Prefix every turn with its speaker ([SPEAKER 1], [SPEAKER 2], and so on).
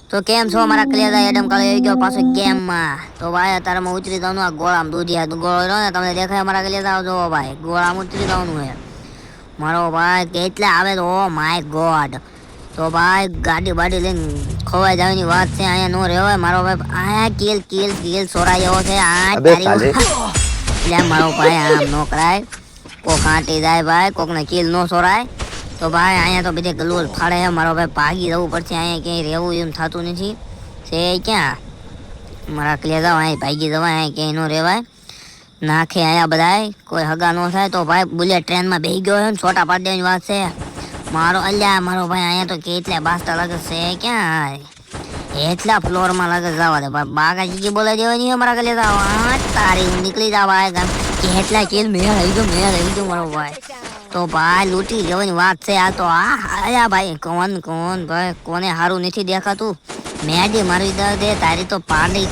[SPEAKER 1] તો કેમ છો મારા કલિયાદા એડમ કાલે આવી ગયો પાછો ગેમમાં. તો ભાઈ અત્યારે હું ઉતરી દઉં આ ગોળામાં દૂધિયા ગોળો રહ્યો ને તમને દેખાય મારા કલિયાદા જો ભાઈ ગોળામાં ઉતરી દઉં હે મારો ભાઈ કેટલા આવે તો ઓ માય ગોડ. તો ભાઈ ગાડી બાડી લઈને ખોવાઈ જવાની વાત છે અહીંયા નો રહેવાય મારો ભાઈ આ કિલ કિલ કિલ સોરાઈ એવો છે આ
[SPEAKER 2] अबे
[SPEAKER 1] તારી
[SPEAKER 2] साले
[SPEAKER 1] એટલે મારો ભાઈ આમ નો કરાય કોક આંટી જાય ભાઈ કોકને કિલ નો સોરાય. તો ભાઈ અહીંયા તો બધે ગલોલ ફાડે છે મારો ભાઈ ભાગી જવું પડશે અહીંયા ક્યાંય રહેવું એમ થતું નથી છે ક્યાં મારા ક્લિયર જાવ અહીં ભાગી જવાય અહીંયા ક્યાંય નો રહેવાય નાખે અહીંયા બધાય કોઈ હગા નો થાય તો ભાઈ બુલેટ ટ્રેનમાં બેસી ગયો છે ને છોટા પાડી દેવાની વાત છે મારો અલ્યા મારો ભાઈ અહીંયા તો કેટલા બાસ્તા લાગે છે ક્યાં એટલા ફ્લોરમાં લાગે જવા દે બાગા ચીકી બોલાઈ દેવાની છે મારા ક્લિયર જાવ તારી નીકળી જાવ ભાઈ કેટલા કિલ મેળ આવી ગયો મારો ભાઈ. તો ભાઈ લૂંટી લેવાની વાત છે આ તો આ આયા ભાઈ કોણ ભાઈ કોને સારું નથી દેખાતું મેડી મારી દે તારી તો પાંડી